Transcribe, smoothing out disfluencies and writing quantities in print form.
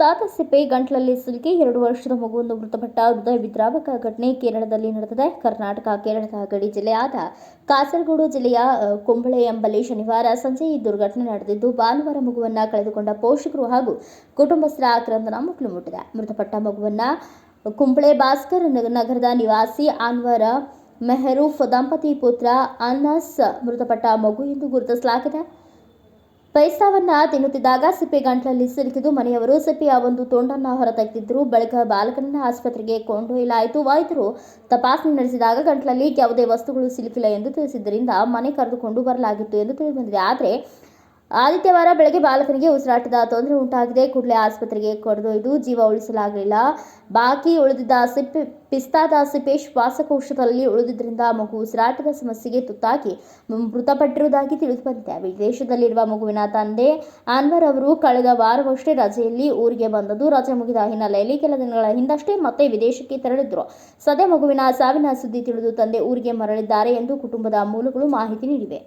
ಪಿಸ್ತಾದ ಸಿಪ್ಪೆ ಗಂಟಲಲ್ಲಿ ಸಿಲುಕಿ 2 ವರ್ಷದ ಮಗುವೊಂದು ಮೃತಪಟ್ಟ ಹೃದಯ ವಿದ್ರಾವಕ ಘಟನೆ ಕೇರಳದಲ್ಲಿ ನಡೆದಿದೆ. ಕೇರಳದ ಗಡಿ ಜಿಲ್ಲೆಯಾದ ಕಾಸರಗೋಡು ಜಿಲ್ಲೆಯ ಕುಂಬಳೆ ಎಂಬಲ್ಲಿ ಶನಿವಾರ ಸಂಜೆ ಈ ದುರ್ಘಟನೆ ನಡೆದಿದ್ದು, ಭಾನುವಾರ ಮಗುವನ್ನು ಕಳೆದುಕೊಂಡ ಪೋಷಕರು ಹಾಗೂ ಕುಟುಂಬಸ್ಥರ ಆಕ್ರಂದನ ಮುಗಿಲು ಮುಟ್ಟಿದೆ. ಮೃತಪಟ್ಟ ಮಗುವನ್ನು ಕುಂಬಳೆ ಭಾಸ್ಕರ್ ನಗರದ ನಿವಾಸಿ ಅನ್ವರ್ ಮೆಹರೂಫ್ ದಂಪತಿ ಪುತ್ರ ಅನಸ್ ಮೃತಪಟ್ಟ ಮಗು ಎಂದು ಗುರುತಿಸಲಾಗಿದೆ. ಪೈಸಾವನ್ನ ತಿನ್ನುತ್ತಿದ್ದಾಗ ಸಿಪ್ಪೆ ಗಂಟಲಲ್ಲಿ ಸಿಲುಕಿದ್ದು ಮನೆಯವರು ಸಿಪ್ಪೆಯ ಒಂದು ತುಂಡನ್ನು ಹೊರತೆಗೆದಿದ್ದರು. ಬಳಿಕ ಬಾಲಕನನ್ನು ಆಸ್ಪತ್ರೆಗೆ ಕೊಂಡೊಯ್ಯಲಾಯಿತು. ವೈದ್ಯರು ತಪಾಸಣೆ ನಡೆಸಿದಾಗ ಗಂಟಲಲ್ಲಿ ಯಾವುದೇ ವಸ್ತುಗಳು ಸಿಲುಕಿಲ್ಲ ಎಂದು ತಿಳಿಸಿದ್ದರಿಂದ ಮನೆ ಕರೆದುಕೊಂಡು ಬರಲಾಗಿತ್ತು ಎಂದು ತಿಳಿದುಬಂದಿದೆ. ಆದರೆ ಆದಿತ್ಯವಾರ ಬೆಳಗ್ಗೆ ಬಾಲಕನಿಗೆ ಉಸಿರಾಟದ ತೊಂದರೆ ಉಂಟಾಗಿದೆ. ಕೂಡಲೇ ಆಸ್ಪತ್ರೆಗೆ ಕರೆದೊಯ್ದು ಜೀವ ಉಳಿಸಲಾಗಲಿಲ್ಲ. ಬಾಕಿ ಉಳಿದಿದ್ದ ಪಿಸ್ತಾದ ಸಿಪ್ಪೆ ಶ್ವಾಸಕೋಶದಲ್ಲಿ ಉಳಿದಿದ್ದರಿಂದ ಮಗು ಉಸಿರಾಟದ ಸಮಸ್ಯೆಗೆ ತುತ್ತಾಗಿ ಮೃತಪಟ್ಟಿರುವುದಾಗಿ ತಿಳಿದುಬಂದಿದೆ. ವಿದೇಶದಲ್ಲಿರುವ ಮಗುವಿನ ತಂದೆ ಅನ್ವರ್ ಅವರು ಕಳೆದ ವಾರವಷ್ಟೇ ರಜೆಯಲ್ಲಿ ಊರಿಗೆ ಬಂದದ್ದು. ರಜೆ ಮುಗಿದ ಹಿನ್ನೆಲೆಯಲ್ಲಿ ಕೆಲ ದಿನಗಳ ಹಿಂದಷ್ಟೇ ಮತ್ತೆ ವಿದೇಶಕ್ಕೆ ತೆರಳಿದ್ರು. ಸದ್ಯ ಮಗುವಿನ ಸಾವಿನ ಸುದ್ದಿ ತಿಳಿದು ತಂದೆ ಊರಿಗೆ ಮರಳಿದ್ದಾರೆ ಎಂದು ಕುಟುಂಬದ ಮೂಲಗಳು ಮಾಹಿತಿ ನೀಡಿವೆ.